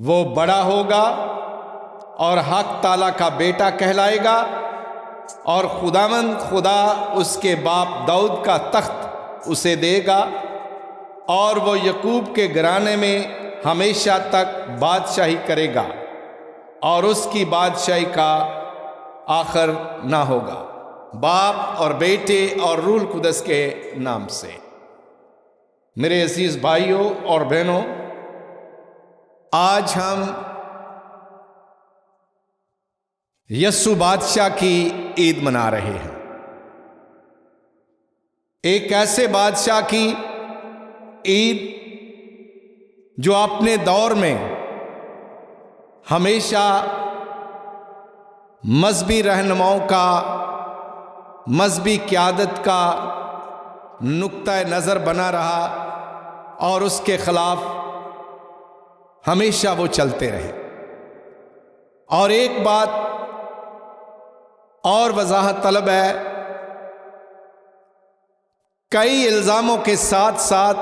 وہ بڑا ہوگا اور حق تعالیٰ کا بیٹا کہلائے گا، اور خداوند خدا اس کے باپ داؤد کا تخت اسے دے گا، اور وہ یعقوب کے گھرانے میں ہمیشہ تک بادشاہی کرے گا، اور اس کی بادشاہی کا آخر نہ ہوگا۔ باپ اور بیٹے اور روح القدس کے نام سے۔ میرے عزیز بھائیوں اور بہنوں، آج ہم یسوع بادشاہ کی عید منا رہے ہیں، ایک ایسے بادشاہ کی عید جو اپنے دور میں ہمیشہ مذہبی رہنماؤں کا، مذہبی قیادت کا نقطۂ نظر بنا رہا، اور اس کے خلاف ہمیشہ وہ چلتے رہے۔ اور ایک بات اور وضاحت طلب ہے، کئی الزاموں کے ساتھ ساتھ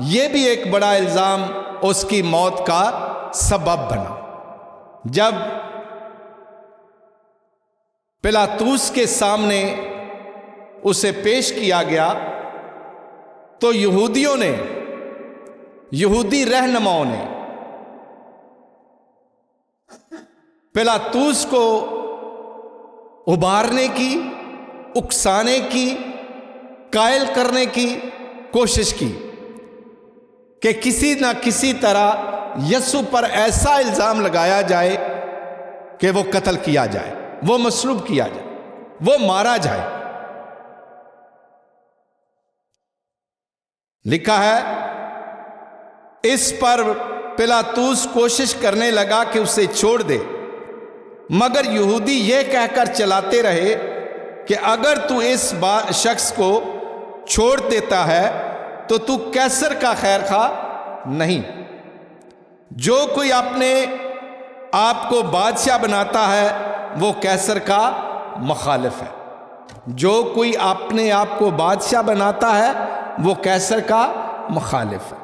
یہ بھی ایک بڑا الزام اس کی موت کا سبب بنا۔ جب پلاطوس کے سامنے اسے پیش کیا گیا تو یہودیوں نے، یہودی رہنماؤں نے پلاطوس کو ابھارنے کی، اکسانے کی، قائل کرنے کی کوشش کی کہ کسی نہ کسی طرح یسوع پر ایسا الزام لگایا جائے کہ وہ قتل کیا جائے، وہ مصلوب کیا جائے، وہ مارا جائے۔ لکھا ہے اس پر پلاطوس کوشش کرنے لگا کہ اسے چھوڑ دے، مگر یہودی یہ کہہ کر چلاتے رہے کہ اگر تو اس شخص کو چھوڑ دیتا ہے تو تو قیصر کا خیر خواہ نہیں۔ جو کوئی اپنے آپ کو بادشاہ بناتا ہے وہ قیصر کا مخالف ہے۔ جو کوئی اپنے آپ کو بادشاہ بناتا ہے وہ قیصر کا مخالف ہے۔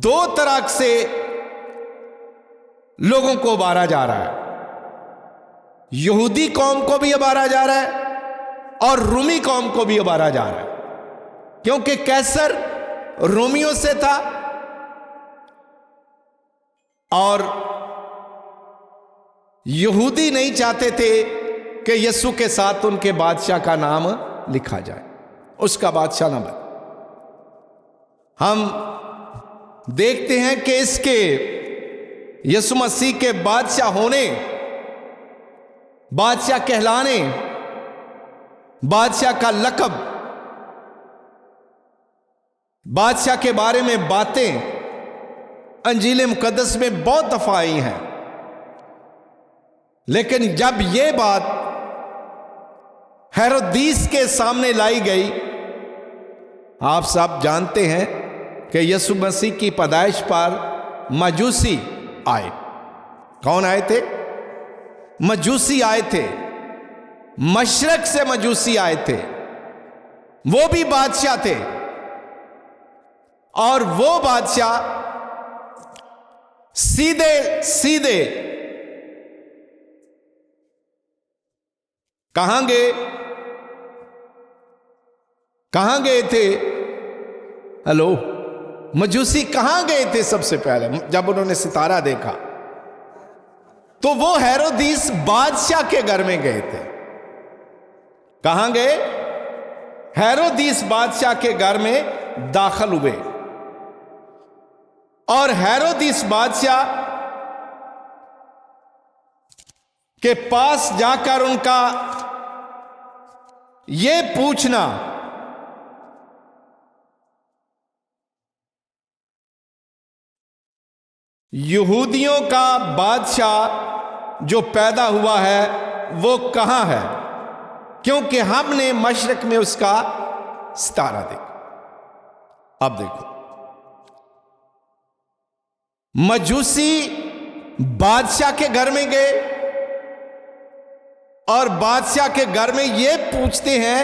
دو طرح سے لوگوں کو ابھارا جا رہا ہے، یہودی قوم کو بھی ابھارا جا رہا ہے اور رومی قوم کو بھی ابھارا جا رہا ہے، کیونکہ قیصر رومیوں سے تھا اور یہودی نہیں چاہتے تھے کہ یسوع کے ساتھ ان کے بادشاہ کا نام لکھا جائے، اس کا بادشاہ نہ بنے۔ ہم دیکھتے ہیں کہ اس کے یسوع مسیح کے بادشاہ ہونے، بادشاہ کہلانے، بادشاہ کا لقب، بادشاہ کے بارے میں باتیں انجیل مقدس میں بہت دفعہ آئی ہیں، لیکن جب یہ بات ہیرودیس کے سامنے لائی گئی، آپ سب جانتے ہیں کہ یسوع مسیح کی پیدائش پر مجوسی آئے۔ کون آئے تھے؟ مجوسی آئے تھے، مشرق سے مجوسی آئے تھے، وہ بھی بادشاہ تھے، اور وہ بادشاہ سیدھے سیدھے کہاں گئے تھے؟ ہلو، مجوسی کہاں گئے تھے؟ سب سے پہلے جب انہوں نے ستارہ دیکھا تو وہ ہیرودیس بادشاہ کے گھر میں گئے تھے۔ کہاں گئے؟ ہیرودیس بادشاہ کے گھر میں داخل ہوئے، اور ہیرودیس بادشاہ کے پاس جا کر ان کا یہ پوچھنا یہودیوں کا بادشاہ جو پیدا ہوا ہے وہ کہاں ہے، کیونکہ ہم نے مشرق میں اس کا ستارہ دیکھا۔ اب دیکھو، مجوسی بادشاہ کے گھر میں گئے اور بادشاہ کے گھر میں یہ پوچھتے ہیں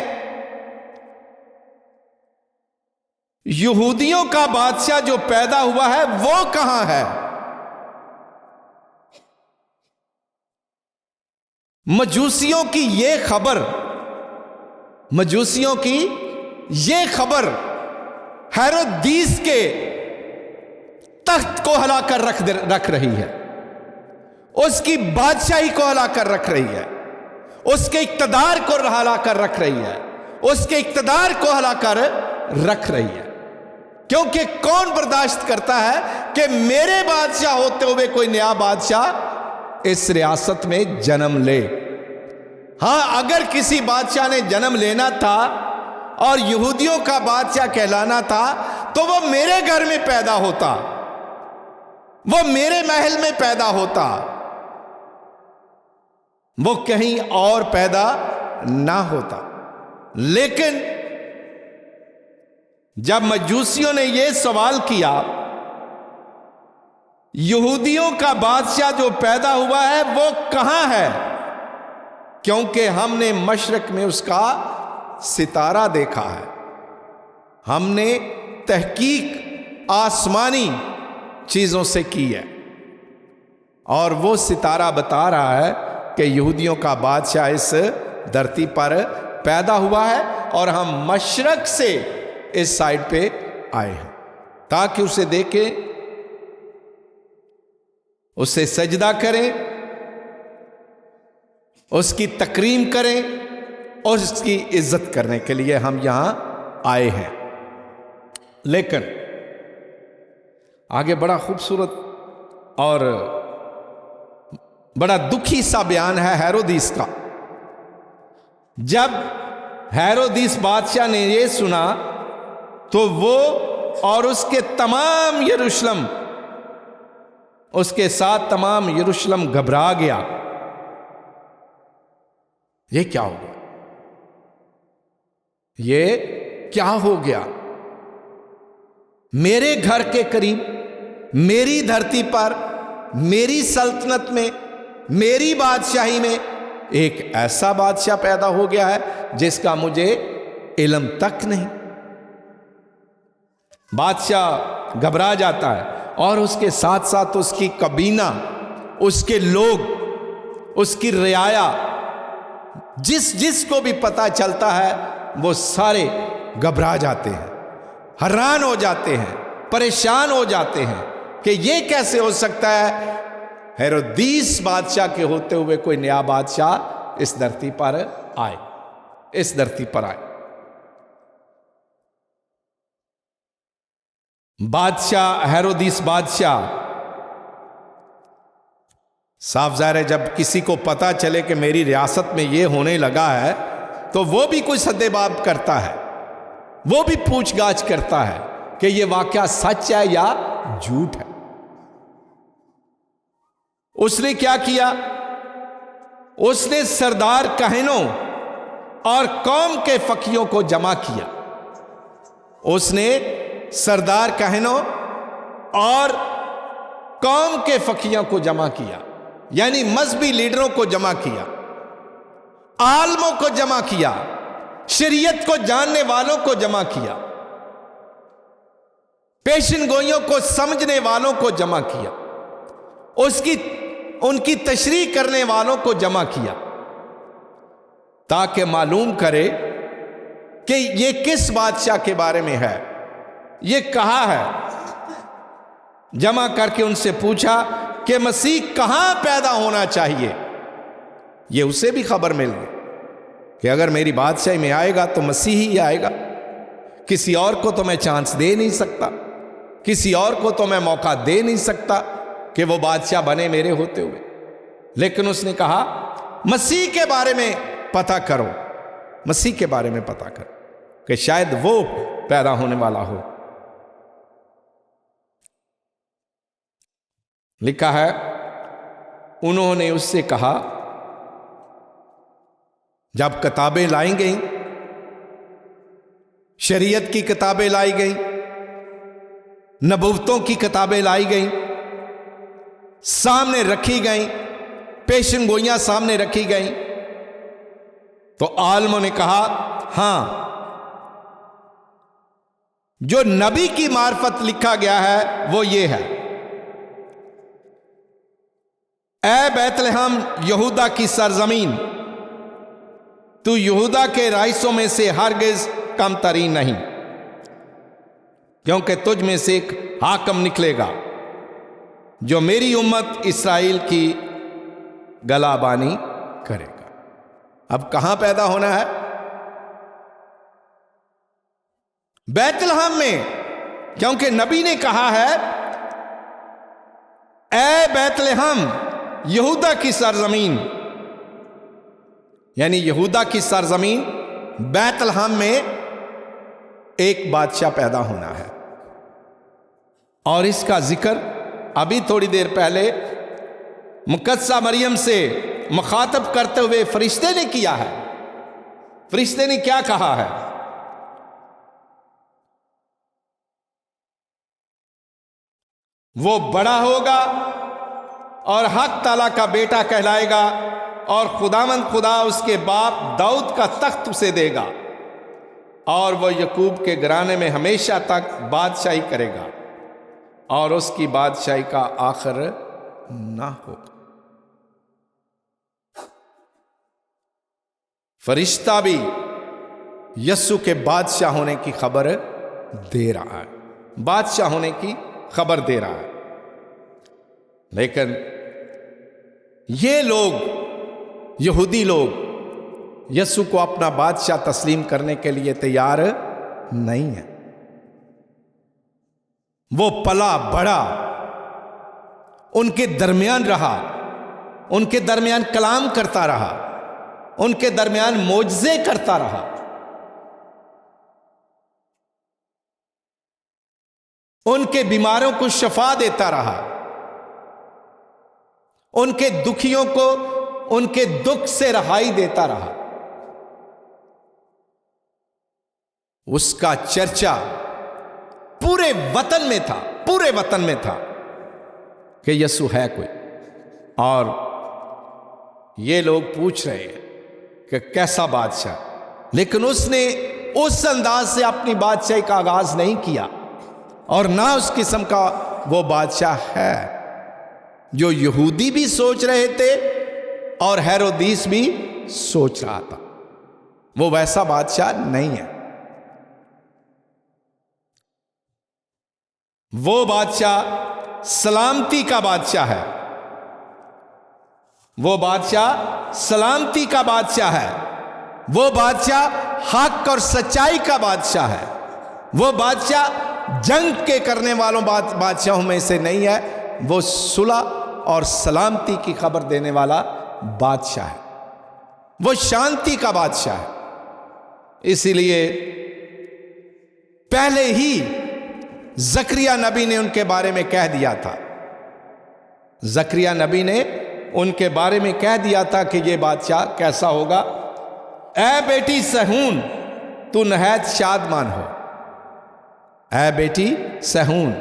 یہودیوں کا بادشاہ جو پیدا ہوا ہے وہ کہاں ہے؟ مجوسیوں کی یہ خبر ہیرودیس کے تخت کو ہلا کر رکھ رہی ہے، اس کی بادشاہی کو ہلا کر رکھ رہی ہے، اس کے اقتدار کو ہلا کر رکھ رہی ہے، اس کے اقتدار کو ہلا کر رکھ رہی ہے۔ کیونکہ کون برداشت کرتا ہے کہ میرے بادشاہ ہوتے ہوئے کوئی نیا بادشاہ اس ریاست میں جنم لے؟ ہاں، اگر کسی بادشاہ نے جنم لینا تھا اور یہودیوں کا بادشاہ کہلانا تھا تو وہ میرے گھر میں پیدا ہوتا، وہ میرے محل میں پیدا ہوتا، وہ کہیں اور پیدا نہ ہوتا۔ لیکن جب مجوسیوں نے یہ سوال کیا، یہودیوں کا بادشاہ جو پیدا ہوا ہے وہ کہاں ہے؟ کیونکہ ہم نے مشرق میں اس کا ستارہ دیکھا ہے، ہم نے تحقیق آسمانی چیزوں سے کی ہے، اور وہ ستارہ بتا رہا ہے کہ یہودیوں کا بادشاہ اس دھرتی پر پیدا ہوا ہے، اور ہم مشرق سے اس سائڈ پہ آئے ہیں تاکہ اسے دیکھیں، اسے سجدہ کریں، اس کی تکریم کریں، اور اس کی عزت کرنے کے لیے ہم یہاں آئے ہیں۔ لیکن آگے بڑا خوبصورت اور بڑا دکھی سا بیان ہے ہیرودیس کا۔ جب ہیرودیس بادشاہ نے یہ سنا تو وہ اور اس کے تمام یروشلم، اس کے ساتھ تمام یروشلم گھبرا گیا۔ یہ کیا ہو گیا؟ یہ کیا ہو گیا؟ میرے گھر کے قریب، میری دھرتی پر، میری سلطنت میں، میری بادشاہی میں ایک ایسا بادشاہ پیدا ہو گیا ہے جس کا مجھے علم تک نہیں۔ بادشاہ گھبرا جاتا ہے، اور اس کے ساتھ ساتھ اس کی کابینہ، اس کے لوگ، اس کی رعایا، جس کو بھی پتہ چلتا ہے وہ سارے گھبرا جاتے ہیں، حیران ہو جاتے ہیں، پریشان ہو جاتے ہیں کہ یہ کیسے ہو سکتا ہے ہیرودیس بادشاہ کے ہوتے ہوئے کوئی نیا بادشاہ اس دھرتی پر آئے، اس دھرتی پر آئے۔ بادشاہ ہیرودیس بادشاہ، صاف ظاہر ہے جب کسی کو پتا چلے کہ میری ریاست میں یہ ہونے لگا ہے تو وہ بھی کوئی سدباب کرتا ہے، وہ بھی پوچھ گاچھ کرتا ہے کہ یہ واقعہ سچ ہے یا جھوٹ ہے۔ اس نے کیا کیا؟ اس نے سردار کہنوں اور قوم کے فقیوں کو جمع کیا۔ اس نے سردار کہنوں اور قوم کے فقیوں کو جمع کیا، یعنی مذہبی لیڈروں کو جمع کیا، عالموں کو جمع کیا، شریعت کو جاننے والوں کو جمع کیا، پیشن گوئیوں کو سمجھنے والوں کو جمع کیا، ان کی تشریح کرنے والوں کو جمع کیا، تاکہ معلوم کرے کہ یہ کس بادشاہ کے بارے میں ہے، یہ کہا ہے۔ جمع کر کے ان سے پوچھا کہ مسیح کہاں پیدا ہونا چاہیے۔ یہ اسے بھی خبر مل گئی کہ اگر میری بادشاہی میں آئے گا تو مسیح ہی آئے گا، کسی اور کو تو میں چانس دے نہیں سکتا، کسی اور کو تو میں موقع دے نہیں سکتا کہ وہ بادشاہ بنے میرے ہوتے ہوئے۔ لیکن اس نے کہا مسیح کے بارے میں پتہ کرو، مسیح کے بارے میں پتہ کرو کہ شاید وہ پیدا ہونے والا ہو۔ لکھا ہے انہوں نے اس سے کہا، جب کتابیں لائی گئیں، شریعت کی کتابیں لائی گئیں، نبوتوں کی کتابیں لائی گئیں، سامنے رکھی گئیں، پیشن گوئیاں سامنے رکھی گئیں، تو عالموں نے کہا ہاں، جو نبی کی معرفت لکھا گیا ہے وہ یہ ہے۔ اے بیت لحم یہودا کی سرزمین، تو یہودا کے رئیسوں میں سے ہرگز کم ترین نہیں، کیونکہ تجھ میں سے ایک حاکم نکلے گا جو میری امت اسرائیل کی گلہ بانی کرے گا۔ اب کہاں پیدا ہونا ہے؟ بیت لحم میں، کیونکہ نبی نے کہا ہے اے بیت لحم یہودا کی سرزمین، یعنی یہودا کی سرزمین بیت لحم میں ایک بادشاہ پیدا ہونا ہے، اور اس کا ذکر ابھی تھوڑی دیر پہلے مقدسہ مریم سے مخاطب کرتے ہوئے فرشتے نے کیا ہے۔ فرشتے نے کیا کہا ہے؟ وہ بڑا ہوگا اور حق تعالیٰ کا بیٹا کہلائے گا، اور خداوند خدا اس کے باپ داؤد کا تخت اسے دے گا، اور وہ یعقوب کے گھرانے میں ہمیشہ تک بادشاہی کرے گا، اور اس کی بادشاہی کا آخر نہ ہوگا۔ فرشتہ بھی یسوع کے بادشاہ ہونے کی خبر دے رہا ہے، بادشاہ ہونے کی خبر دے رہا ہے، لیکن یہ لوگ، یہودی لوگ، یسوع کو اپنا بادشاہ تسلیم کرنے کے لیے تیار نہیں ہیں۔ وہ پلا بڑا، ان کے درمیان رہا، ان کے درمیان کلام کرتا رہا، ان کے درمیان معجزے کرتا رہا، ان کے بیماروں کو شفا دیتا رہا، ان کے دکھیوں کو ان کے دکھ سے رہائی دیتا رہا۔ اس کا چرچا پورے وطن میں تھا، پورے وطن میں تھا کہ یسوع ہے کوئی، اور یہ لوگ پوچھ رہے ہیں کہ کیسا بادشاہ، لیکن اس نے اس انداز سے اپنی بادشاہی کا آغاز نہیں کیا، اور نہ اس قسم کا وہ بادشاہ ہے جو یہودی بھی سوچ رہے تھے اور ہیرودیس بھی سوچ رہا تھا۔ وہ ویسا بادشاہ نہیں ہے۔ وہ بادشاہ سلامتی کا بادشاہ ہے، وہ بادشاہ سلامتی کا بادشاہ ہے، وہ بادشاہ حق اور سچائی کا بادشاہ ہے، وہ بادشاہ جنگ کے کرنے والوں بادشاہوں میں سے نہیں ہے، وہ صلح اور سلامتی کی خبر دینے والا بادشاہ ہے، وہ شانتی کا بادشاہ ہے۔ اسی لیے پہلے ہی زکریا نبی نے ان کے بارے میں کہہ دیا تھا، زکریا نبی نے ان کے بارے میں کہہ دیا تھا کہ یہ بادشاہ کیسا ہوگا۔ اے بیٹی صہیون تو نہایت شادمان ہو، اے بیٹی صہیون،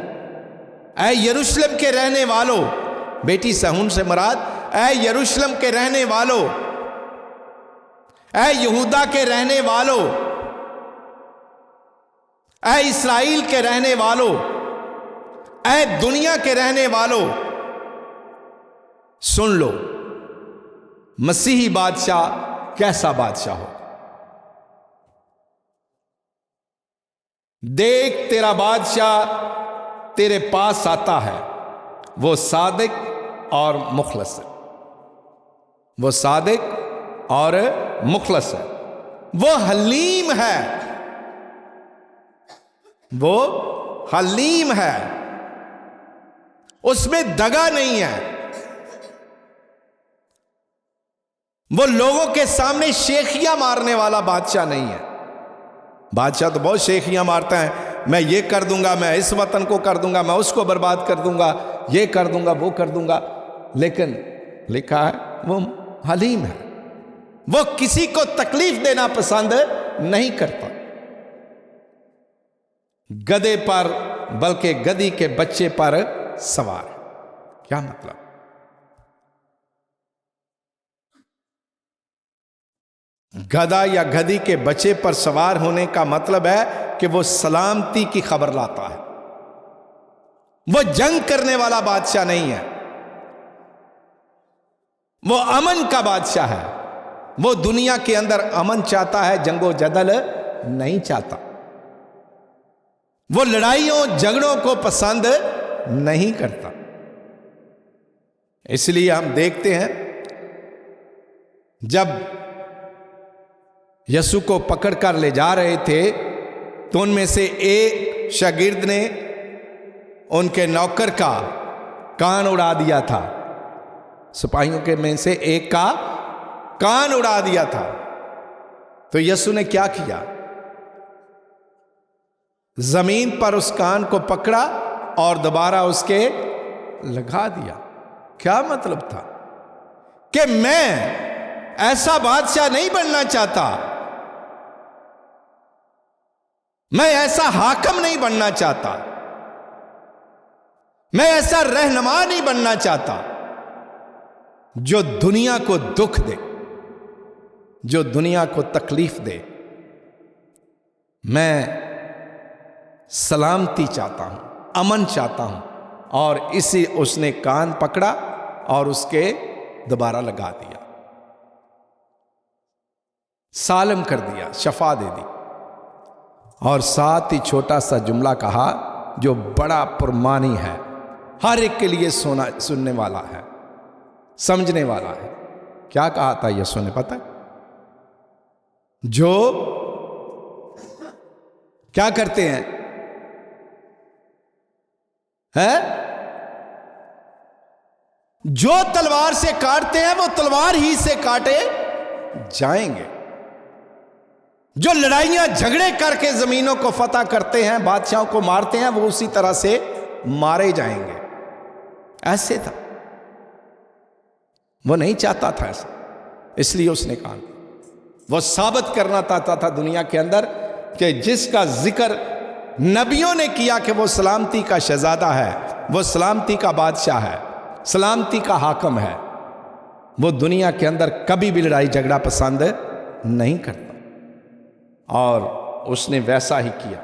اے یروشلم کے رہنے والو، بیٹی صہیون سے مراد اے یروشلم کے رہنے والو، اے یہودا کے رہنے والو، اے اسرائیل کے رہنے والو، اے دنیا کے رہنے والو، سن لو مسیحی بادشاہ کیسا بادشاہ ہو۔ دیکھ تیرا بادشاہ تیرے پاس آتا ہے، وہ صادق اور مخلص ہے، وہ صادق اور مخلص ہے، وہ حلیم ہے، وہ حلیم ہے، اس میں دگا نہیں ہے، وہ لوگوں کے سامنے شیخیاں مارنے والا بادشاہ نہیں ہے۔ بادشاہ تو بہت شیخیاں مارتا ہے، میں یہ کر دوں گا، میں اس وطن کو کر دوں گا، میں اس کو برباد کر دوں گا، یہ کر دوں گا، وہ کر دوں گا، لیکن لکھا ہے وہ حلیم ہے، وہ کسی کو تکلیف دینا پسند نہیں کرتا۔ گدھے پر بلکہ گدھی کے بچے پر سوار ہے۔ کیا مطلب؟ گدھا یا گدھی کے بچے پر سوار ہونے کا مطلب ہے کہ وہ سلامتی کی خبر لاتا ہے، وہ جنگ کرنے والا بادشاہ نہیں ہے، وہ امن کا بادشاہ ہے، وہ دنیا کے اندر امن چاہتا ہے، جنگ و جدل نہیں چاہتا، وہ لڑائیوں جھگڑوں کو پسند نہیں کرتا۔ اس لیے ہم دیکھتے ہیں جب یسوع کو پکڑ کر لے جا رہے تھے تو ان میں سے ایک شاگرد نے ان کے نوکر کا کان اڑا دیا تھا، سپاہیوں کے میں سے ایک کا کان اڑا دیا تھا۔ تو یسوع نے کیا کیا؟ زمین پر اس کان کو پکڑا اور دوبارہ اس کے لگا دیا۔ کیا مطلب تھا؟ کہ میں ایسا بادشاہ نہیں بننا چاہتا، میں ایسا حاکم نہیں بننا چاہتا، میں ایسا رہنما نہیں بننا چاہتا جو دنیا کو دکھ دے، جو دنیا کو تکلیف دے۔ میں سلامتی چاہتا ہوں، امن چاہتا ہوں، اور اس نے کان پکڑا اور اس کے دوبارہ لگا دیا، سالم کر دیا، شفا دے دی، اور ساتھ ہی چھوٹا سا جملہ کہا جو بڑا پرمانی ہے، ہر ایک کے لیے سننے والا ہے، سمجھنے والا ہے۔ کیا کہا تھا یسوع نے پتہ؟ جو کیا کرتے ہیں جو تلوار سے کاٹتے ہیں وہ تلوار ہی سے کاٹے جائیں گے، جو لڑائیاں جھگڑے کر کے زمینوں کو فتح کرتے ہیں، بادشاہوں کو مارتے ہیں، وہ اسی طرح سے مارے جائیں گے۔ ایسے تھا، وہ نہیں چاہتا تھا ایسا، اس لیے اس نے کہا، وہ ثابت کرنا چاہتا تھا دنیا کے اندر کہ جس کا ذکر نبیوں نے کیا کہ وہ سلامتی کا شہزادہ ہے، وہ سلامتی کا بادشاہ ہے، سلامتی کا حاکم ہے، وہ دنیا کے اندر کبھی بھی لڑائی جھگڑا پسند نہیں کرتا، اور اس نے ویسا ہی کیا۔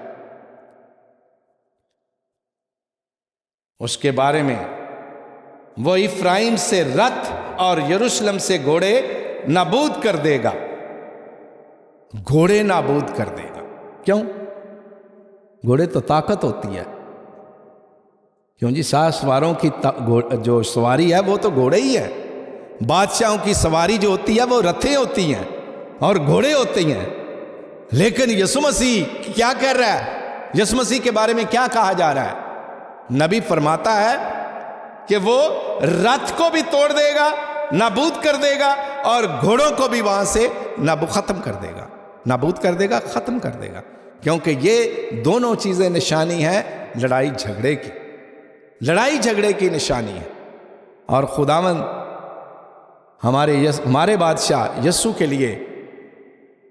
اس کے بارے میں وہ افرائیم سے رتھ اور یروشلم سے گھوڑے نابود کر دے گا، گھوڑے نابود کر دے گا۔ کیوں؟ گھوڑے تو طاقت ہوتی ہے، کیوں جی؟ سواروں کی جو سواری ہے وہ تو گھوڑے ہی ہے، بادشاہوں کی سواری جو ہوتی ہے وہ رتھیں ہوتی ہیں اور گھوڑے ہوتے ہیں۔ لیکن یسوع مسیح کیا کر رہا ہے؟ یسوع مسیح کے بارے میں کیا کہا جا رہا ہے؟ نبی فرماتا ہے کہ وہ رتھ کو بھی توڑ دے گا، نابود کر دے گا، اور گھوڑوں کو بھی وہاں سے ختم کر دے گا، نابود کر دے گا، ختم کر دے گا، کیونکہ یہ دونوں چیزیں نشانی ہیں لڑائی جھگڑے کی، لڑائی جھگڑے کی نشانی ہے۔ اور خداوند ہمارے بادشاہ یسوع کے لیے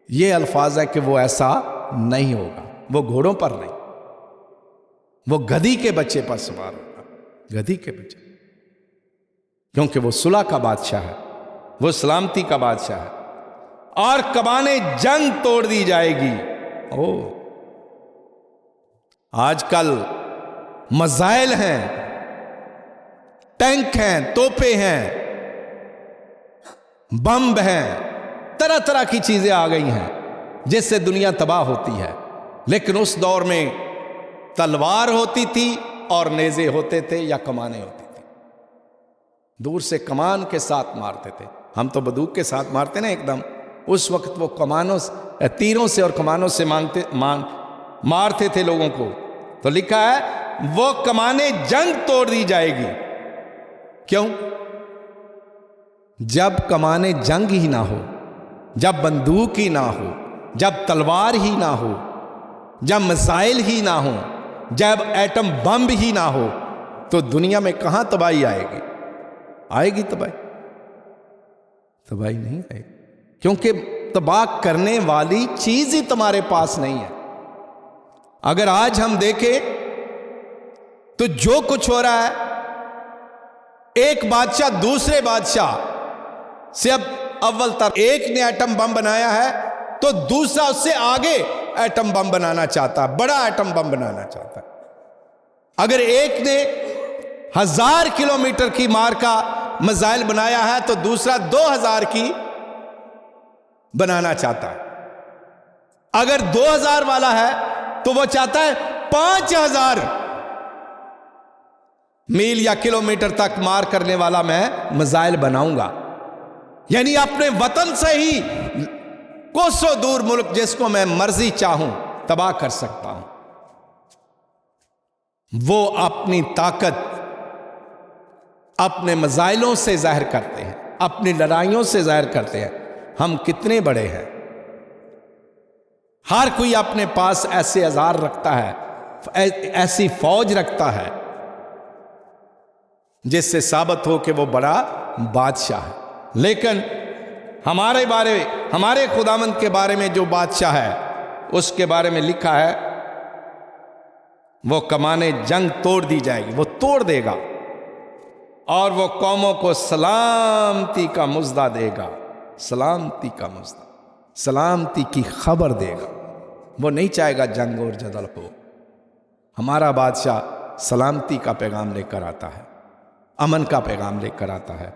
یہ الفاظ ہے کہ وہ ایسا نہیں ہوگا، وہ گھوڑوں پر نہیں، وہ گدھی کے بچے پر سوار ہوگا، گدھی کے بچے، کیونکہ وہ صلح کا بادشاہ ہے، وہ سلامتی کا بادشاہ ہے، اور کمانیں جنگ توڑ دی جائے گی۔ آج کل میزائل ہیں، ٹینک ہیں، توپیں ہیں، بم ہیں، طرح طرح کی چیزیں آ گئی ہیں جس سے دنیا تباہ ہوتی ہے، لیکن اس دور میں تلوار ہوتی تھی اور نیزے ہوتے تھے یا کمانیں ہوتی تھی، دور سے کمان کے ساتھ مارتے تھے۔ ہم تو بندوق کے ساتھ مارتے نا ایک دم، اس وقت وہ کمانوں تیروں سے اور کمانوں سے مارتے تھے لوگوں کو۔ تو لکھا ہے وہ کمانیں جنگ توڑ دی جائے گی۔ کیوں؟ جب کمانیں جنگ ہی نہ ہو، جب بندوق ہی نہ ہو، جب تلوار ہی نہ ہو، جب میزائل ہی نہ ہو، جب ایٹم بم ہی نہ ہو، تو دنیا میں کہاں تباہی آئے گی؟ آئے گی تباہی نہیں آئے گی، کیونکہ تباہ کرنے والی چیز ہی تمہارے پاس نہیں ہے۔ اگر آج ہم دیکھیں تو جو کچھ ہو رہا ہے، ایک بادشاہ دوسرے بادشاہ سے اب اول تر ایک نے ایٹم بم بنایا ہے تو دوسرا اس سے آگے ایٹم بم بنانا چاہتا ہے، بڑا ایٹم بم بنانا چاہتا ہے۔ اگر ایک نے 1000 کلومیٹر کی مار کا میزائل بنایا ہے تو دوسرا 2000 کی بنانا چاہتا ہے. اگر 2000 والا ہے تو وہ چاہتا ہے 5000 میل یا کلومیٹر تک مار کرنے والا میں میزائل بناؤں گا. یعنی اپنے وطن سے ہی کوسوں دور ملک جس کو میں مرضی چاہوں تباہ کر سکتا ہوں. وہ اپنی طاقت اپنے میزائلوں سے ظاہر کرتے ہیں, اپنی لڑائیوں سے ظاہر کرتے ہیں. ہم کتنے بڑے ہیں. ہر کوئی اپنے پاس ایسے ہزار رکھتا ہے, ایسی فوج رکھتا ہے جس سے ثابت ہو کہ وہ بڑا بادشاہ ہے. لیکن ہمارے خداوند کے بارے میں جو بادشاہ ہے اس کے بارے میں لکھا ہے وہ کمانِ جنگ توڑ دی جائے گی, وہ توڑ دے گا اور وہ قوموں کو سلامتی کا مژدہ دے گا. سلامتی کا مژدہ, سلامتی کی خبر دے گا. وہ نہیں چاہے گا جنگ اور جدل ہو. ہمارا بادشاہ سلامتی کا پیغام لے کر آتا ہے, امن کا پیغام لے کر آتا ہے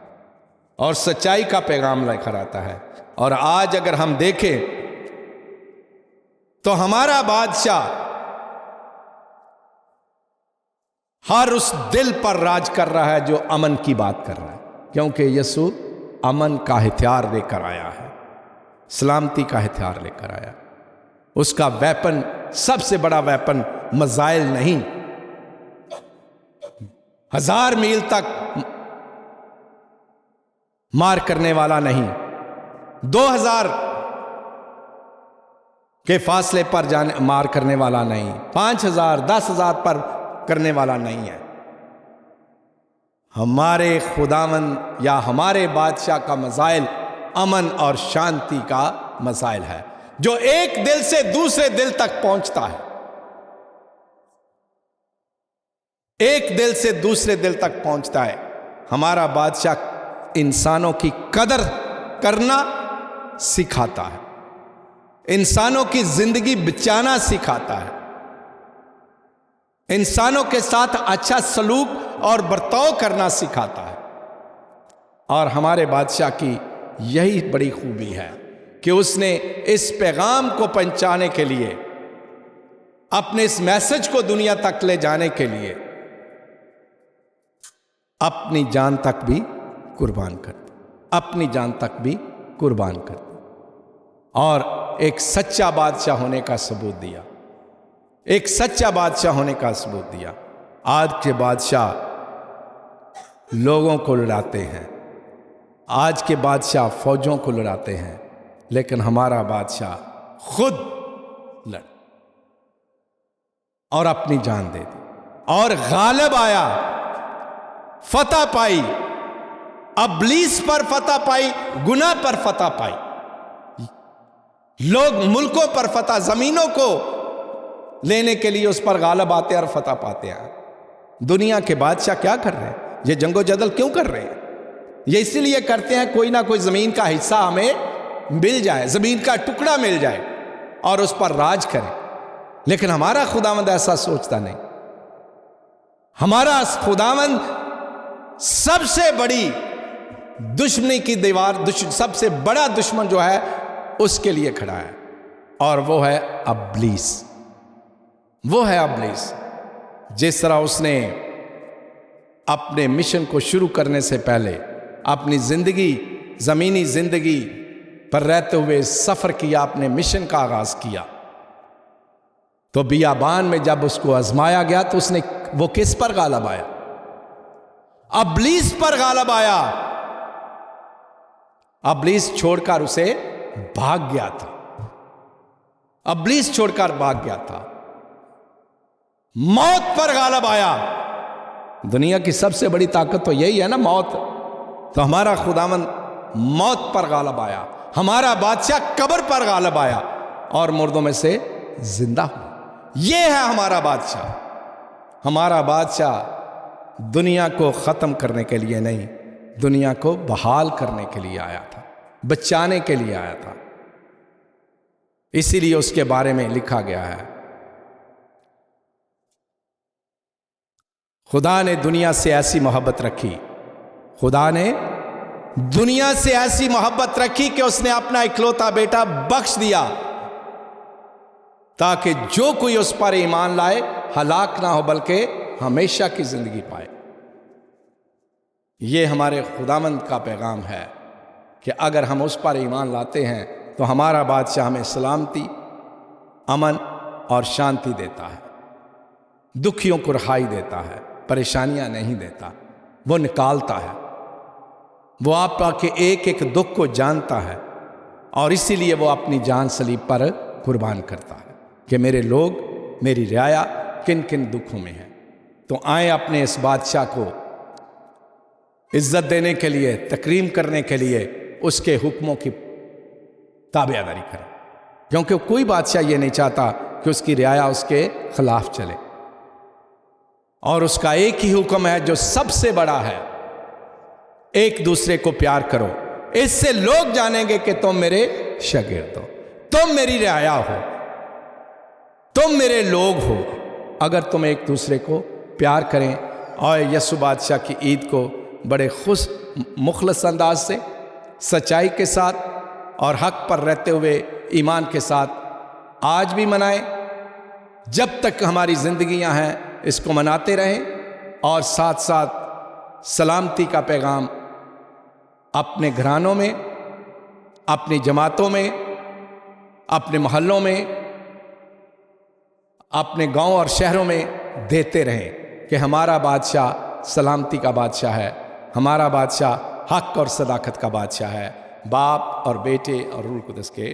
اور سچائی کا پیغام لے کر آتا ہے. اور آج اگر ہم دیکھیں تو ہمارا بادشاہ ہر اس دل پر راج کر رہا ہے جو امن کی بات کر رہا ہے, کیونکہ یسوع امن کا ہتھیار لے کر آیا ہے, سلامتی کا ہتھیار لے کر آیا. اس کا ویپن, سب سے بڑا ویپن میزائل نہیں, 1000 میل تک مار کرنے والا نہیں, 2000 کے فاصلے پر مار کرنے والا نہیں, 5000 10,000 پر کرنے والا نہیں ہے. ہمارے خداوند یا ہمارے بادشاہ کا میزائل امن اور شانتی کا میزائل ہے جو ایک دل سے دوسرے دل تک پہنچتا ہے. ایک دل سے دوسرے دل تک پہنچتا ہے. ہمارا بادشاہ انسانوں کی قدر کرنا سکھاتا ہے, انسانوں کی زندگی بچانا سکھاتا ہے, انسانوں کے ساتھ اچھا سلوک اور برتاؤ کرنا سکھاتا ہے. اور ہمارے بادشاہ کی یہی بڑی خوبی ہے کہ اس نے اس پیغام کو پہنچانے کے لیے, اپنے اس میسج کو دنیا تک لے جانے کے لیے اپنی جان تک بھی قربان کر دی, اپنی جان تک بھی قربان کر دی اور ایک سچا بادشاہ ہونے کا ثبوت دیا, ایک سچا بادشاہ ہونے کا ثبوت دیا. آج کے بادشاہ لوگوں کو لڑاتے ہیں, آج کے بادشاہ فوجوں کو لڑاتے ہیں, لیکن ہمارا بادشاہ خود لڑ اور اپنی جان دے دی اور غالب آیا, فتح پائی, ابلیس پر فتح پائی, گناہ پر فتح پائی. لوگ ملکوں پر فتح, زمینوں کو لینے کے لیے اس پر غالب آتے اور فتح پاتے ہیں. دنیا کے بادشاہ کیا کر رہے ہیں؟ یہ جنگ و جدل کیوں کر رہے ہیں؟ یہ اسی لیے کرتے ہیں کوئی نہ کوئی زمین کا حصہ ہمیں مل جائے, زمین کا ٹکڑا مل جائے اور اس پر راج کرے. لیکن ہمارا خداوند ایسا سوچتا نہیں. ہمارا خداوند سب سے بڑی دشمنی کی دیوار, سب سے بڑا دشمن جو ہے اس کے لیے کھڑا ہے, اور وہ ہے ابلیس. وہ ہے ابلیس. جس طرح اس نے اپنے مشن کو شروع کرنے سے پہلے اپنی زندگی, زمینی زندگی پر رہتے ہوئے سفر کیا, اپنے مشن کا آغاز کیا, تو بیابان میں جب اس کو آزمایا گیا تو اس نے وہ کس پر غالب آیا؟ ابلیس پر غالب آیا. ابلیس چھوڑ کر اسے بھاگ گیا تھا, ابلیس چھوڑ کر بھاگ گیا تھا. موت پر غالب آیا. دنیا کی سب سے بڑی طاقت تو یہی ہے نا, موت. تو ہمارا خداوند موت پر غالب آیا, ہمارا بادشاہ قبر پر غالب آیا اور مردوں میں سے زندہ ہوا. یہ ہے ہمارا بادشاہ. ہمارا بادشاہ دنیا کو ختم کرنے کے لیے نہیں, دنیا کو بحال کرنے کے لیے آیا تھا, بچانے کے لیے آیا تھا. اسی لیے اس کے بارے میں لکھا گیا ہے, خدا نے دنیا سے ایسی محبت رکھی, خدا نے دنیا سے ایسی محبت رکھی کہ اس نے اپنا اکلوتا بیٹا بخش دیا تاکہ جو کوئی اس پر ایمان لائے ہلاک نہ ہو بلکہ ہمیشہ کی زندگی پائے۔ یہ ہمارے خداوند کا پیغام ہے کہ اگر ہم اس پر ایمان لاتے ہیں تو ہمارا بادشاہ ہمیں سلامتی، امن اور شانتی دیتا ہے، دکھیوں کو رہائی دیتا ہے، پریشانیاں نہیں دیتا، وہ نکالتا ہے، وہ آپ کے ایک ایک دکھ کو جانتا ہے، اور اسی لیے وہ اپنی جان صلیب پر قربان کرتا ہے کہ میرے لوگ، میری رعایا کن کن دکھوں میں ہیں۔ تو آئیں اپنے اس بادشاہ کو عزت دینے کے لیے، تکریم کرنے کے لیے اس کے حکموں کی تابعداری کریں، کیونکہ کوئی بادشاہ یہ نہیں چاہتا کہ اس کی رعایا اس کے خلاف چلے، اور اس کا ایک ہی حکم ہے جو سب سے بڑا ہے، ایک دوسرے کو پیار کرو، اس سے لوگ جانیں گے کہ تم میرے شاگرد ہو، تم میری رعایا ہو، تم میرے لوگ ہو، اگر تم ایک دوسرے کو پیار کریں اور یسوع بادشاہ کی عید کو بڑے مخلص انداز سے، سچائی کے ساتھ اور حق پر رہتے ہوئے ایمان کے ساتھ آج بھی منائیں، جب تک ہماری زندگیاں ہیں اس کو مناتے رہیں، اور ساتھ ساتھ سلامتی کا پیغام اپنے گھرانوں میں، اپنی جماعتوں میں، اپنے محلوں میں، اپنے گاؤں اور شہروں میں دیتے رہیں کہ ہمارا بادشاہ سلامتی کا بادشاہ ہے، ہمارا بادشاہ حق اور صداقت کا بادشاہ ہے، باپ اور بیٹے اور روح القدس کے